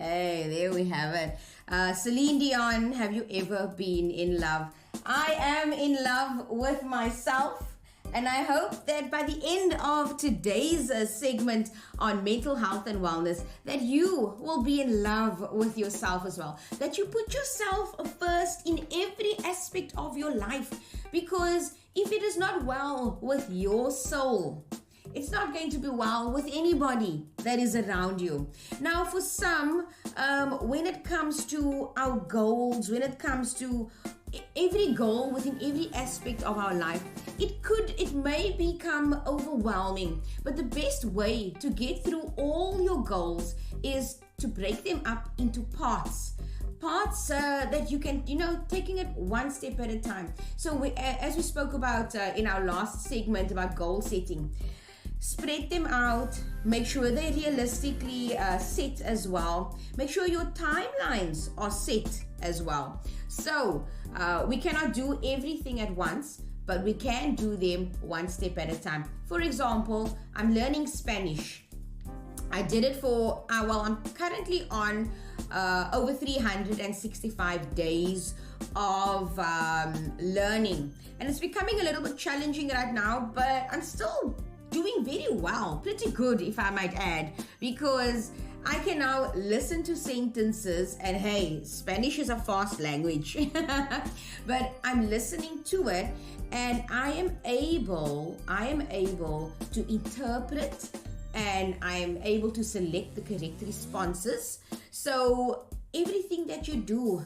Hey, there we have it. Celine Dion, have you ever been in love? I am in love with myself, and I hope that by the end of today's segment on mental health and wellness, that you will be in love with yourself as well. That you put yourself first in every aspect of your life, because if it is not well with your soul, it's not going to be well with anybody that is around you. Now, for some, when it comes to our goals, when it comes to every goal within every aspect of our life, it may become overwhelming. But the best way to get through all your goals is to break them up into parts that you can, taking it one step at a time. So as we spoke about in our last segment about goal setting, spread them out, make sure they're realistically set as well. Make sure your timelines are set as well. So we cannot do everything at once, but we can do them one step at a time. For example, I'm learning Spanish. I did it for, I'm currently on over 365 days of learning. And it's becoming a little bit challenging right now, but I'm still doing very well, pretty good if I might add, because I can now listen to sentences, and hey, Spanish is a fast language, but I'm listening to it, and I am able to interpret, and I am able to select the correct responses. So everything that you do,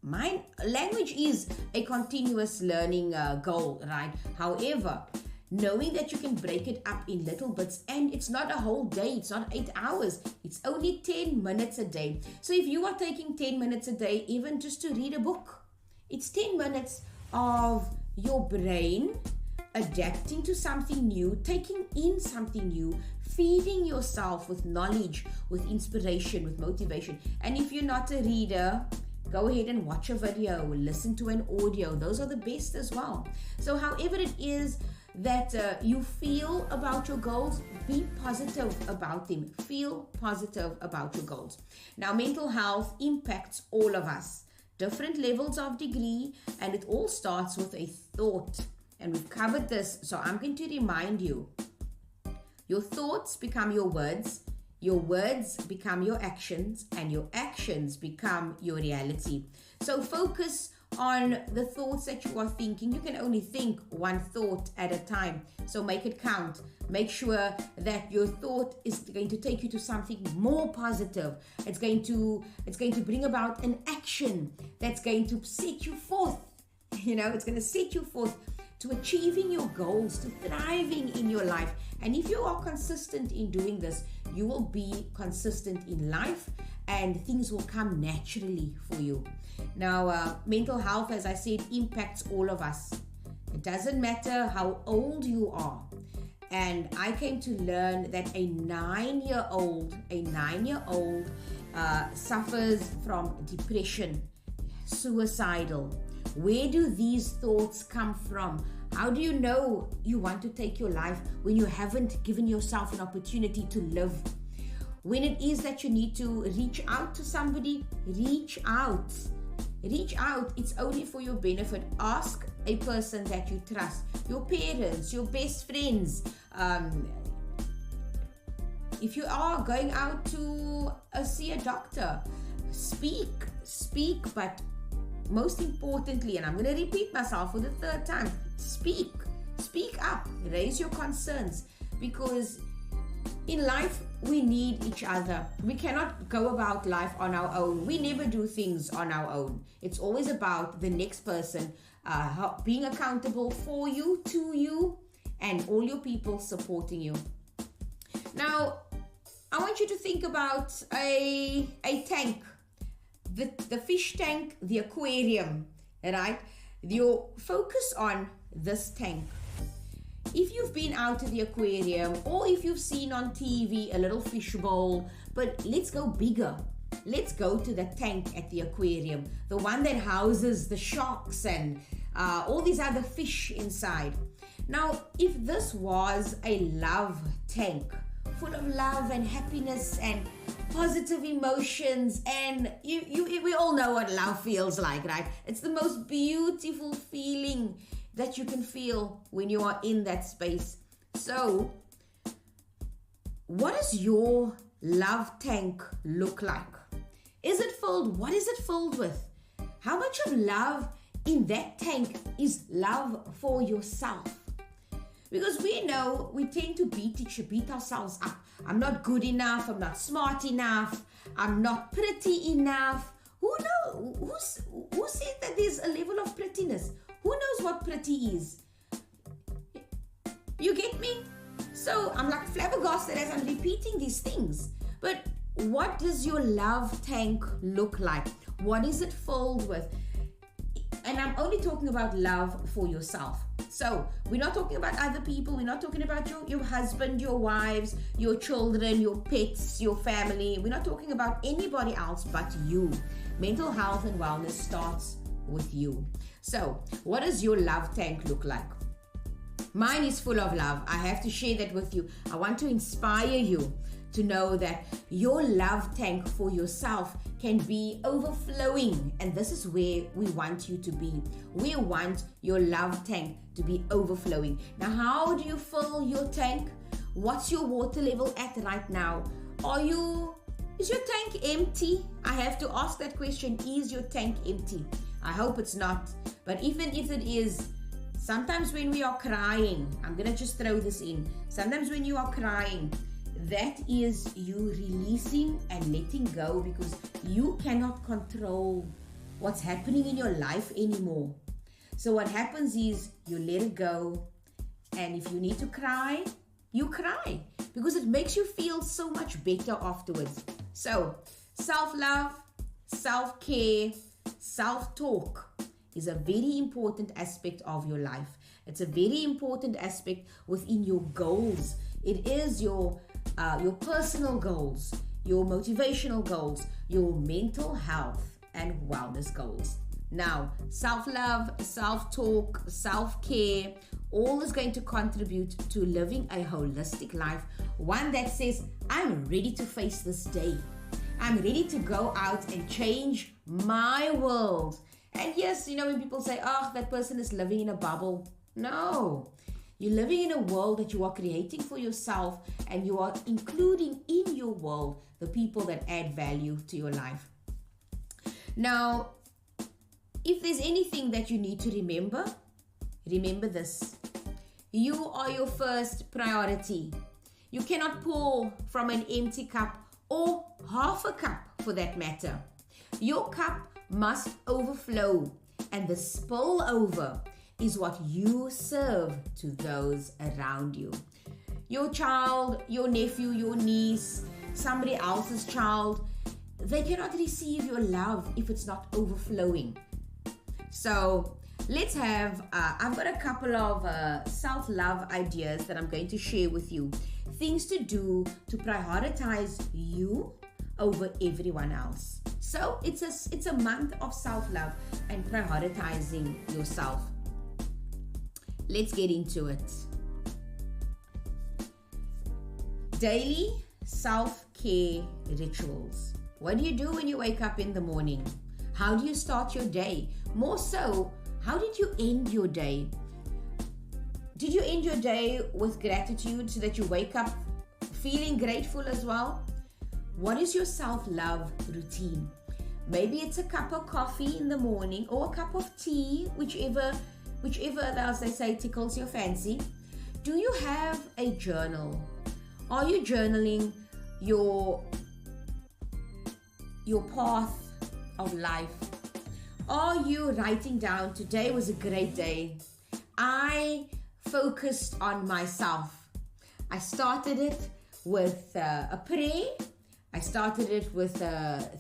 my language is a continuous learning goal, right? However, knowing that you can break it up in little bits, and it's not a whole day, it's not 8 hours, it's only 10 minutes a day. So if you are taking 10 minutes a day, even just to read a book, it's 10 minutes of your brain adapting to something new, taking in something new, feeding yourself with knowledge, with inspiration, with motivation. And if you're not a reader, go ahead and watch a video, listen to an audio. Those are the best as well. So however it is that you feel about your goals, be positive about them. Feel positive about your goals. Now, mental health impacts all of us, different levels of degree, and it all starts with a thought. And we've covered this, so I'm going to remind you. Your thoughts become your words become your actions, and your actions become your reality. So focus on the thoughts that you are thinking. You can only think one thought at a time, so make it count. Make sure that your thought is going to take you to something more positive. It's going to bring about an action that's going to set you forth. It's going to set you forth to achieving your goals, to thriving in your life. And if you are consistent in doing this, you will be consistent in life, and things will come naturally for you. Now, mental health, as I said, impacts all of us. It doesn't matter how old you are. And I came to learn that a 9-year-old suffers from depression, suicidal. Where do these thoughts come from? How do you know you want to take your life when you haven't given yourself an opportunity to live? When it is that you need to reach out to somebody, reach out. Reach out. It's only for your benefit. Ask a person that you trust, your parents, your best friends. If you are going out to see a doctor, speak, but most importantly, and I'm going to repeat myself for the third time, speak up, raise your concerns, because in life we need each other. We cannot go about life on our own. We never do things on our own. It's always about the next person being accountable for you, to you, and all your people supporting you. Now, I want you to think about a tank. The fish tank, the aquarium, right? You focus on this tank. If you've been out to the aquarium, or if you've seen on TV a little fish bowl, but let's go bigger. Let's go to the tank at the aquarium, the one that houses the sharks and all these other fish inside. Now, if this was a love tank full of love and happiness and positive emotions, and we all know what love feels like, right? It's the most beautiful feeling that you can feel when you are in that space. So what does your love tank look like? Is it filled? What is it filled with? How much of love in that tank is love for yourself? Because we know we tend to beat ourselves up. I'm not good enough. I'm not smart enough. I'm not pretty enough. Who said that there's a level of prettiness? Who knows what pretty is? You get me? So I'm like flabbergasted as I'm repeating these things. But what does your love tank look like? What is it filled with? And I'm only talking about love for yourself. So we're not talking about other people. We're not talking about your husband, your wives, your children, your pets, your family. We're not talking about anybody else but you. Mental health and wellness starts with you. So what does your love tank look like? Mine is full of love. I have to share that with you. I want to inspire you to know that your love tank for yourself can be overflowing, and this is where we want you to be. We want your love tank to be overflowing. Now, how do you fill your tank? What's your water level at right now? Is your tank empty? I have to ask that question. Is your tank empty? I hope it's not, but even if it is, sometimes when we are crying, I'm gonna just throw this in. Sometimes when you are crying, that is you releasing and letting go, because you cannot control what's happening in your life anymore. So what happens is you let it go, and if you need to cry, you cry, because it makes you feel so much better afterwards. So self-love, self-care, self-talk is a very important aspect of your life. It's a very important aspect within your goals. It is your personal goals, your motivational goals, your mental health and wellness goals. Now, self-love, self-talk, self-care, all is going to contribute to living a holistic life, one that says, I'm ready to face this day. I'm ready to go out and change my world. And yes, when people say, oh, that person is living in a bubble. No. You're living in a world that you are creating for yourself, and you are including in your world the people that add value to your life. Now, if there's anything that you need to remember this. You are your first priority. You cannot pour from an empty cup, or half a cup for that matter. Your cup must overflow, and the spillover is what you serve to those around you. Your child, your nephew, your niece, somebody else's child, they cannot receive your love if it's not overflowing. So let's have, I've got a couple of self-love ideas that I'm going to share with you. Things to do to prioritize you over everyone else. So it's a month of self-love and prioritizing yourself. Let's get into it. Daily self-care rituals. What do you do when you wake up in the morning? How do you start your day? More so, how did you end your day? Did you end your day with gratitude so that you wake up feeling grateful as well? What is your self-love routine? Maybe it's a cup of coffee in the morning, or a cup of tea, whichever, as they say, tickles your fancy. Do you have a journal? Are you journaling your path of life? Are you writing down, today was a great day. I focused on myself. I started it with a prayer. I started it with uttering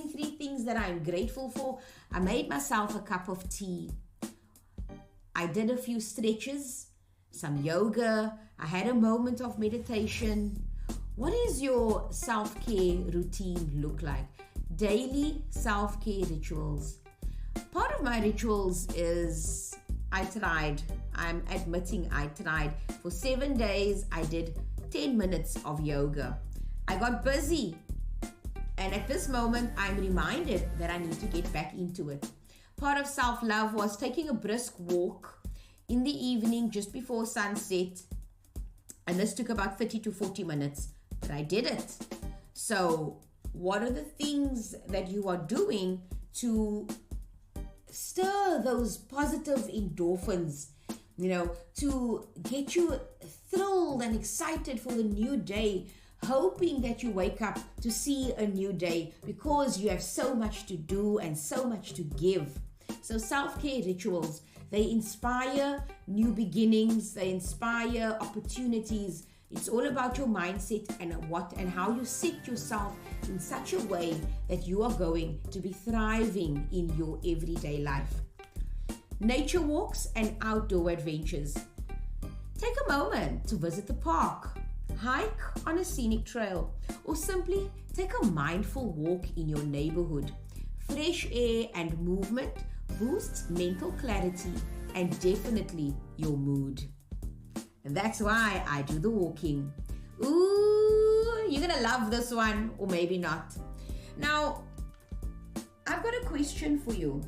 three things that I'm grateful for. I made myself a cup of tea. I did a few stretches, some yoga. I had a moment of meditation. What is your self-care routine look like? Daily self-care rituals. Part of my rituals is I'm admitting I tried. For 7 days, I did 10 minutes of yoga. I got busy. And at this moment, I'm reminded that I need to get back into it. Part of self-love was taking a brisk walk in the evening just before sunset. And this took about 30 to 40 minutes, but I did it. So what are the things that you are doing to stir those positive endorphins, to get you thrilled and excited for the new day, hoping that you wake up to see a new day because you have so much to do and so much to give. So self-care rituals, they inspire new beginnings, they inspire opportunities. It's all about your mindset and how you set yourself in such a way that you are going to be thriving in your everyday life. Nature walks and outdoor adventures. Take a moment to visit the park, hike on a scenic trail, or simply take a mindful walk in your neighborhood. Fresh air and movement boosts mental clarity and definitely your mood. And that's why I do the walking. Ooh, you're gonna love this one, or maybe not. Now, I've got a question for you.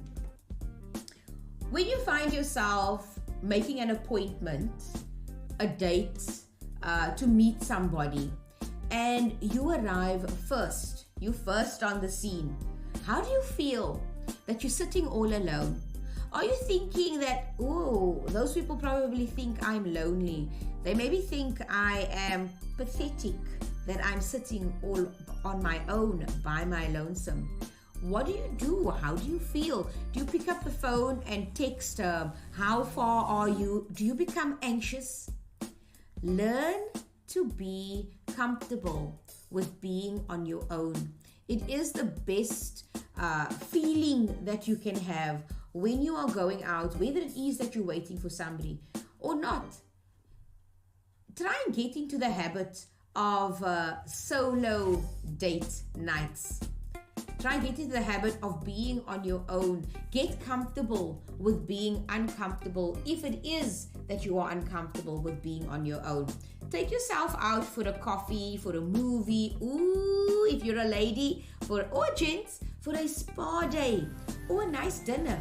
When you find yourself making an appointment, a date, to meet somebody, and you arrive first, you're first on the scene, how do you feel that you're sitting all alone? Are you thinking that, oh, those people probably think I'm lonely? They maybe think I am pathetic, that I'm sitting all on my own by my lonesome. What do you do? How do you feel? Do you pick up the phone and text, how far are you? Do you become anxious? Learn to be comfortable with being on your own. It is the best feeling that you can have when you are going out, whether it is that you're waiting for somebody or not. Try and get into the habit of solo date nights. Try and get into the habit of being on your own. Get comfortable with being uncomfortable if it is that you are uncomfortable with being on your own. Take yourself out for a coffee, for a movie, ooh, if you're a lady, or gents, for a spa day or a nice dinner.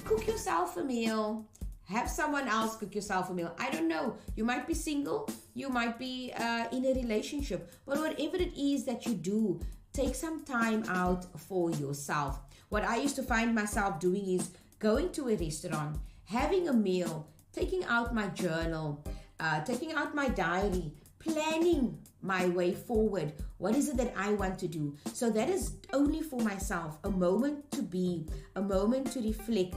Cook yourself a meal. Have someone else cook yourself a meal. I don't know. You might be single. You might be in a relationship. But whatever it is that you do, take some time out for yourself. What I used to find myself doing is going to a restaurant, having a meal, taking out my journal, taking out my diary, planning my way forward. What is it that I want to do? So that is only for myself, a moment to be, a moment to reflect.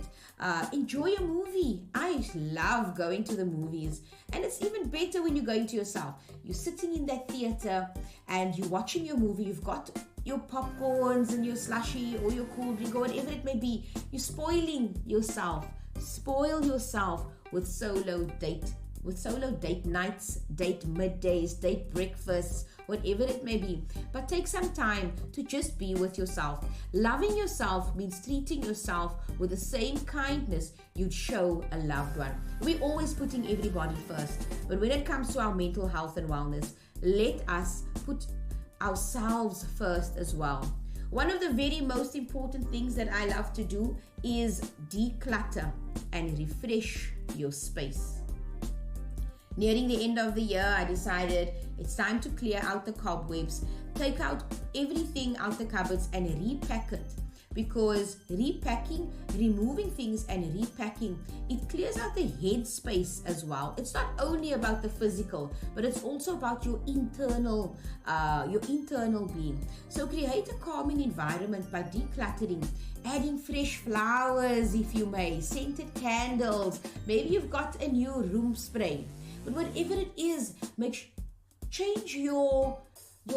Enjoy a movie. I love going to the movies. And it's even better when you're going to yourself. You're sitting in that theater and you're watching your movie. You've got your popcorns and your slushy or your cool drink or whatever it may be. You're spoiling yourself. Spoil yourself with solo date nights, date middays, date breakfasts, whatever it may be. But take some time to just be with yourself. Loving yourself means treating yourself with the same kindness you'd show a loved one. We're always putting everybody first. But when it comes to our mental health and wellness, let us put ourselves first as well. One of the very most important things that I love to do is declutter and refresh your space. Nearing the end of the year, I decided it's time to clear out the cobwebs, take out everything out the cupboards and repack it. Because repacking, removing things and repacking, it clears out the head space as well. It's not only about the physical, but it's also about your internal being. So create a calming environment by decluttering, adding fresh flowers if you may, scented candles. Maybe you've got a new room spray. But whatever it is, change your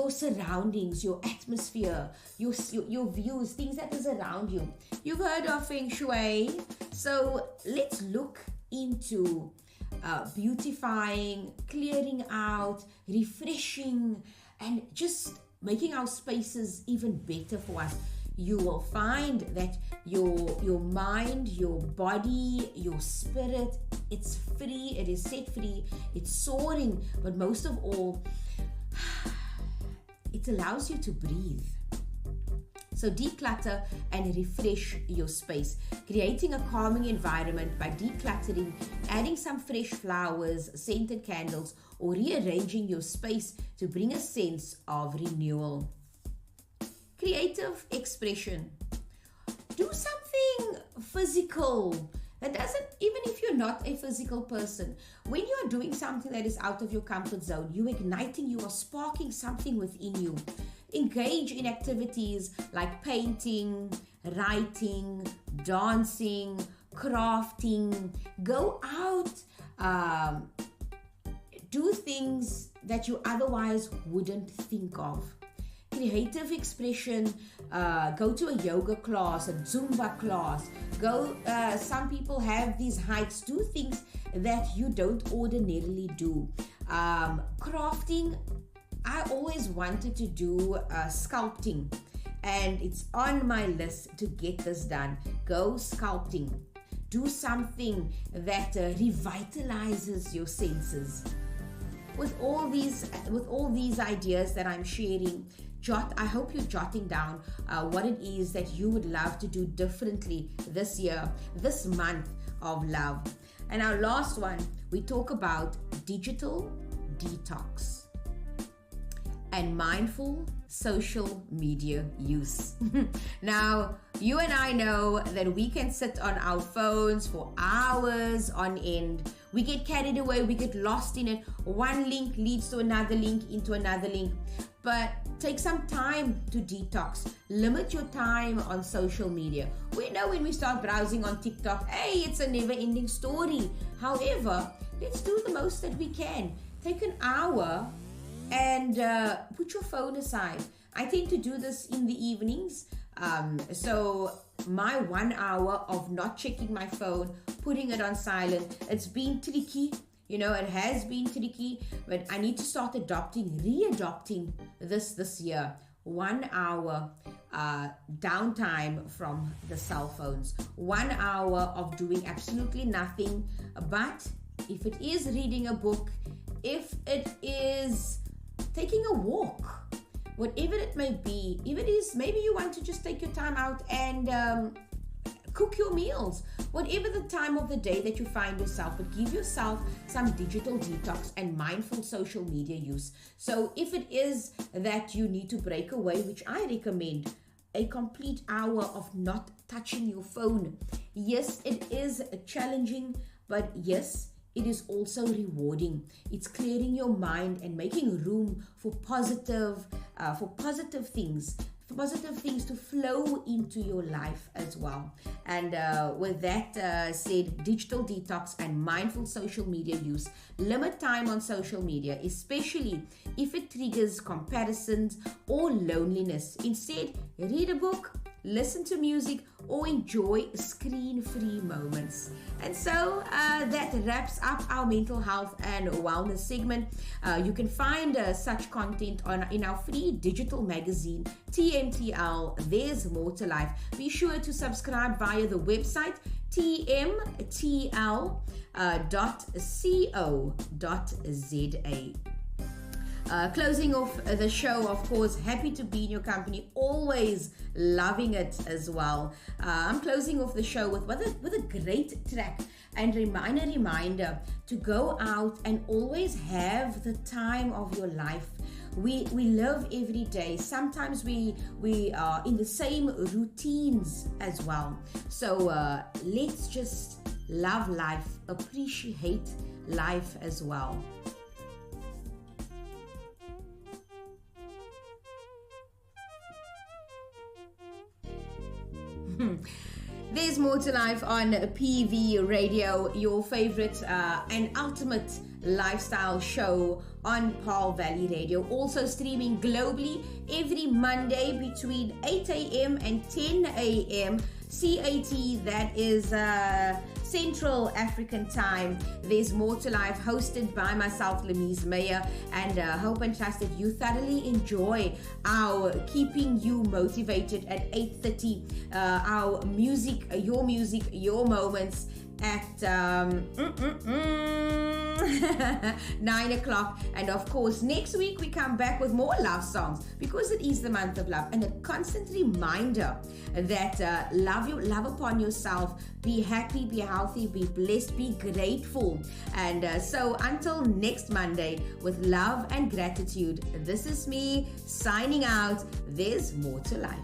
surroundings, your atmosphere, your views, things that is around you. You've heard of Feng Shui, so let's look into beautifying, clearing out, refreshing, and just making our spaces even better for us. You will find that your mind, your body, your spirit, it's free, it is set free, it's soaring, but most of all, it allows you to breathe. So declutter and refresh your space, creating a calming environment by decluttering, adding some fresh flowers, scented candles, or rearranging your space to bring a sense of renewal. Creative expression. Do something physical. That doesn't, even if you're not a physical person, when you are doing something that is out of your comfort zone, you're igniting, you are sparking something within you. Engage in activities like painting, writing, dancing, crafting. Go out, do things that you otherwise wouldn't think of. Creative expression, go to a yoga class, a Zumba class, some people have these hikes, do things that you don't ordinarily do. Crafting, I always wanted to do sculpting, and it's on my list to get this done. Go sculpting. Do something that revitalizes your senses. With all these ideas that I'm sharing, I hope you're jotting down what it is that you would love to do differently this year, this month of love. And our last one, we talk about digital detox and mindful social media use. Now, you and I know that we can sit on our phones for hours on end. We get carried away, we get lost in it. One link leads to another link, into another link. But take some time to detox. Limit your time on social media. We know when we start browsing on TikTok, hey, it's a never-ending story. However, let's do the most that we can. Take an hour and put your phone aside. I tend to do this in the evenings. So my 1 hour of not checking my phone, putting it on silent, it's been tricky. You know, it has been tricky, but I need to start readopting this year. 1 hour downtime from the cell phones. 1 hour of doing absolutely nothing. But if it is reading a book, if it is taking a walk, whatever it may be, if it is, maybe you want to just take your time out and cook your meals, whatever the time of the day that you find yourself, but give yourself some digital detox and mindful social media use. So if it is that you need to break away, which I recommend, a complete hour of not touching your phone. Yes, it is challenging, but yes, it is also rewarding. It's clearing your mind and making room for positive things to flow into your life as well. And with that said, digital detox and mindful social media use. Limit time on social media, especially if it triggers comparisons or loneliness. Instead, read a book, listen to music, or enjoy screen-free moments. And so that wraps up our mental health and wellness segment. You can find such content in our free digital magazine, TMTL, There's More to Life. Be sure to subscribe via the website tmtl.co.za. Closing off the show, of course, happy to be in your company, always loving it as well. I'm closing off the show with a great track and reminder to go out and always have the time of your life. We live every day. Sometimes we are in the same routines as well. So let's just love life, appreciate life as well. There's More to Life on PV Radio, your favorite and ultimate lifestyle show on Pearl Valley Radio. Also streaming globally every Monday between 8 a.m. and 10 a.m. CAT, that is Central African Time. There's More to Life, hosted by myself, Lemise Meyer, and hope and trust that you thoroughly enjoy our Keeping You Motivated at 8:30, our music, your moments at 9 o'clock. And of course, next week we come back with more love songs because it is the month of love, and a constant reminder that love upon yourself, be happy, be healthy, be blessed, be grateful. And so until next Monday, with love and gratitude, this is me signing out. There's more to life.